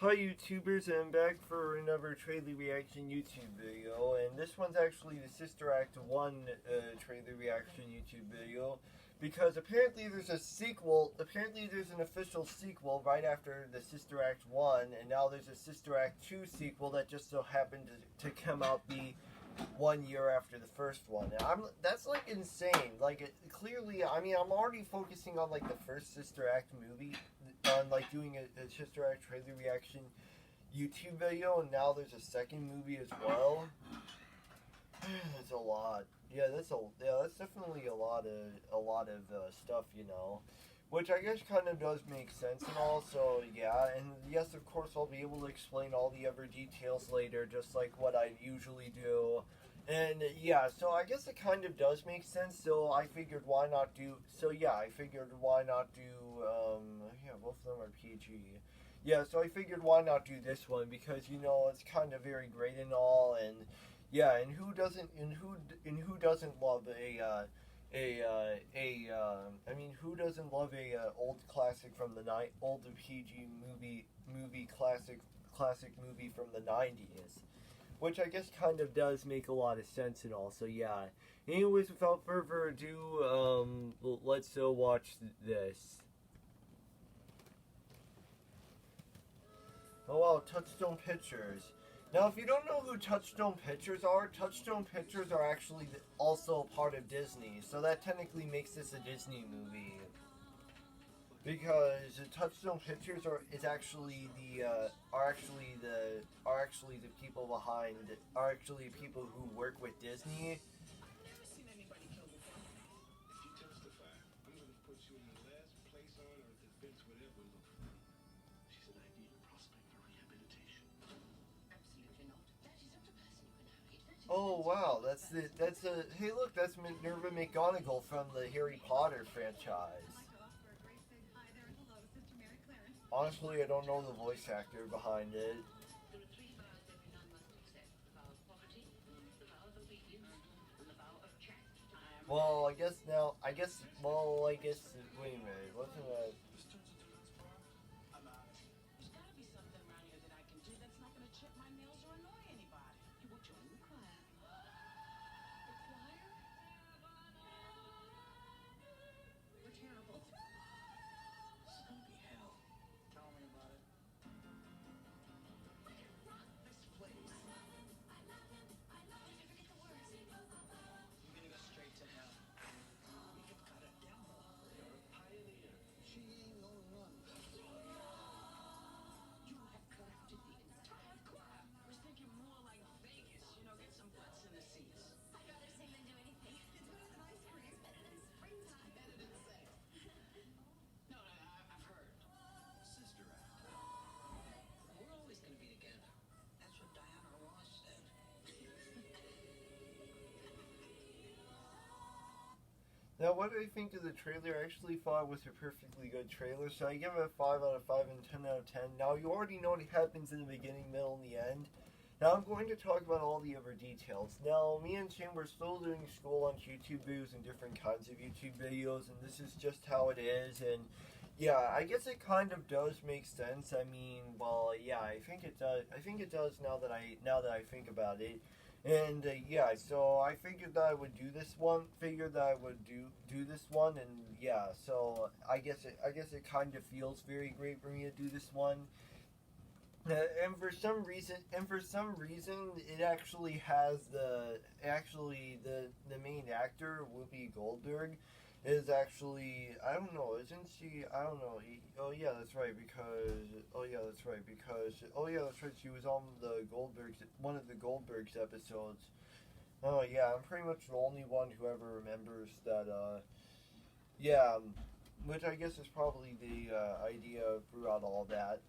Hi YouTubers, I'm back for another trailer reaction YouTube video, and this one's actually the Sister Act 1 trailer reaction YouTube video, because apparently there's a sequel, apparently there's an official sequel right after the Sister Act 1, and now there's a Sister Act 2 sequel that just so happened to come out the 1 year after the first one. And that's like insane. Like clearly, I mean, I'm already focusing on like the first Sister Act movie, on like doing a Sister Act trailer reaction YouTube video, and now there's a second movie as well. That's a lot. That's definitely a lot of stuff, you know. Which I guess kind of does make sense and all, so yeah, and yes, of course, I'll be able to explain all the other details later, just like what I usually do. And yeah, so I guess it kind of does make sense, so I figured why not do, both of them are PG. Yeah, so I figured why not do this one, because, you know, it's kind of very great and all, and yeah, and who doesn't love who doesn't love a old classic from the old PG classic movie from the 90s, which I guess kind of does make a lot of sense and all. So yeah. Anyways, without further ado, let's watch this. Oh wow, Touchstone Pictures. Now, if you don't know who Touchstone Pictures are actually also part of Disney, so that technically makes this a Disney movie. Because Touchstone Pictures are actually people who work with Disney. Oh wow, hey look, that's Minerva McGonagall from the Harry Potter franchise. Honestly, I don't know the voice actor behind it. Well, wait a minute, wasn't that? Now, what do I think of the trailer? I actually thought it was a perfectly good trailer, so I give it a 5 out of 5 and 10 out of 10. Now, you already know what happens in the beginning, middle, and the end. Now, I'm going to talk about all the other details. Now, me and Tim, we're still doing school on YouTube videos and different kinds of YouTube videos, and this is just how it is, and yeah, I guess it kind of does make sense. I mean, well, yeah, I think it does. I think it does now that I think about it. And yeah, so I figured that I would do this one. And yeah, so I guess it kind of feels very great for me to do this one. And for some reason, it actually has the main actor, Whoopi Goldberg, is actually, I don't know, isn't she? I don't know. That's right, she was on one of the Goldbergs episodes. Oh yeah, I'm pretty much the only one who ever remembers that. Yeah, which I guess is probably the idea throughout all that.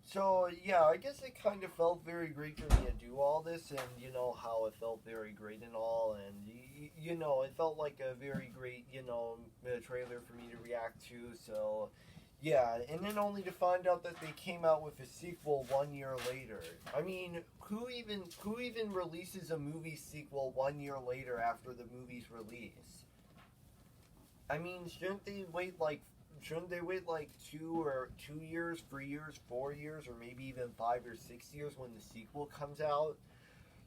So yeah, I guess it kind of felt very great for me to do all this, and you know how it felt very great and all, and you know, it felt like a very great, you know, trailer for me to react to. So yeah, and then only to find out that they came out with a sequel 1 year later. I mean, who even releases a movie sequel 1 year later after the movie's release? I mean, shouldn't they wait like shouldn't they wait like 2 years, 3 years, 4 years, or maybe even 5 or 6 years when the sequel comes out?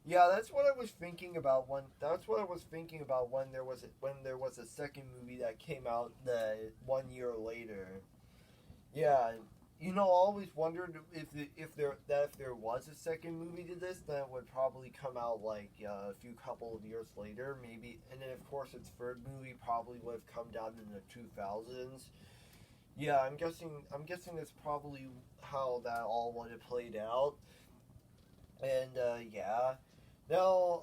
Yeah, that's what I was thinking about when. That's what I was thinking about when there was a second movie that came out the 1 year later. Yeah, I always wondered if there was a second movie to this, then it would probably come out like a few couple of years later, maybe, and then of course its third movie probably would have come down in the 2000s. Yeah, I'm guessing that's probably how that all would have played out, and yeah. Now,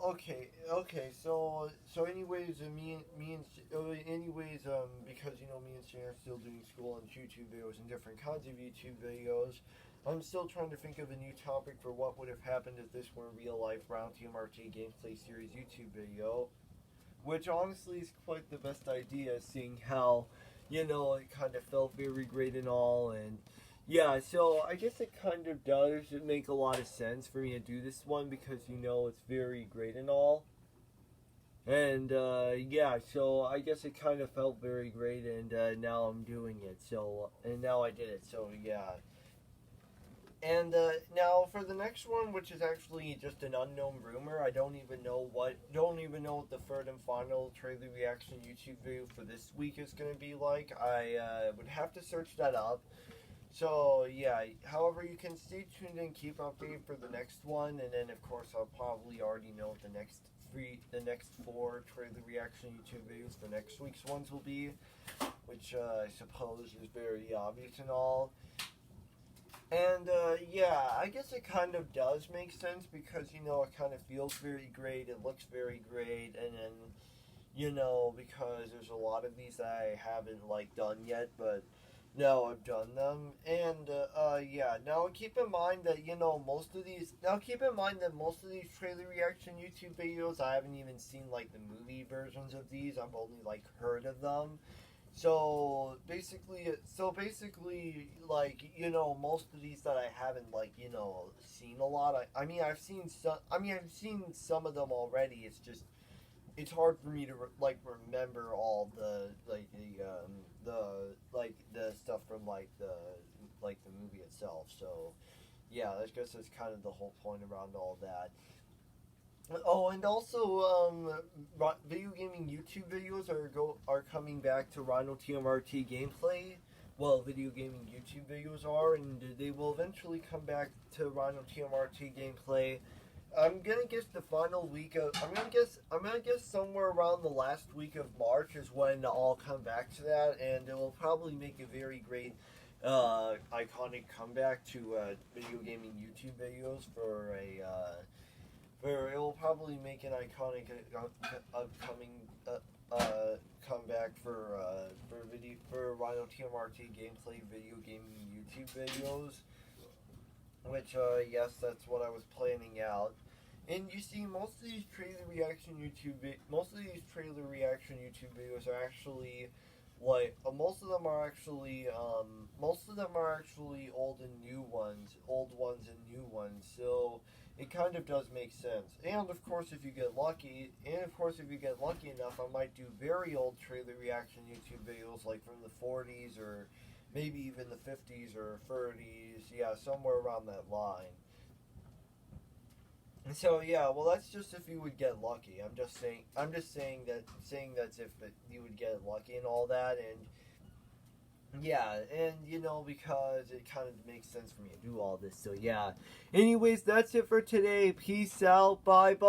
so anyways, because me and Shane are still doing school and YouTube videos and different kinds of YouTube videos, I'm still trying to think of a new topic for what would have happened if this were a real life Round TMRT gameplay series YouTube video, which honestly is quite the best idea, seeing how, it kind of felt very great and all, and yeah, so I guess it kind of does make a lot of sense for me to do this one because, it's very great and all. And, yeah, so I guess it kind of felt very great, and now I'm doing it, and now I did it, so yeah. And now for the next one, which is actually just an unknown rumor, I don't even know what the third and final trailer reaction YouTube video for this week is going to be like. I would have to search that up. So yeah, however, you can stay tuned and keep updated for the next one, and then of course I'll probably already know what the next 4 trailer reaction YouTube videos for next week's ones will be, which I suppose is very obvious and all. And yeah, I guess it kind of does make sense because it kind of feels very great, it looks very great, and then because there's a lot of these that I haven't done yet, but. No, I've done them, and yeah. Now keep in mind that most of these. Now keep in mind that most of these trailer reaction YouTube videos, I haven't even seen the movie versions of these. I've only heard of them. So basically, most of these that I haven't seen a lot. I mean, I've seen some. I mean, I've seen some of them already. It's just. It's hard for me to remember all the stuff from the movie itself. So yeah, I guess that's kind of the whole point around all that. Oh, and also video gaming YouTube videos are coming back to Rhino TMRT gameplay. Well, video gaming YouTube videos are, and they will eventually come back to Rhino TMRT gameplay. I'm gonna guess the final week of. I'm gonna guess somewhere around the last week of March is when I'll come back to that, and it will probably make a very great, iconic comeback to video gaming YouTube videos for a. It will probably make an iconic upcoming comeback for Rhino TMRT gameplay video gaming YouTube videos. Which, yes, that's what I was planning out. And you see, most of these trailer reaction YouTube videos are actually, most of them are actually old ones and new ones. So it kind of does make sense. And of course, if you get lucky enough, I might do very old trailer reaction YouTube videos, like from the 40s or. Maybe even the 50s or 30s, yeah, somewhere around that line. And so yeah, well, that's just if you would get lucky. I'm just saying that's if you would get lucky and all that, and yeah, and because it kind of makes sense for me to do all this. So yeah. Anyways, that's it for today. Peace out. Bye bye.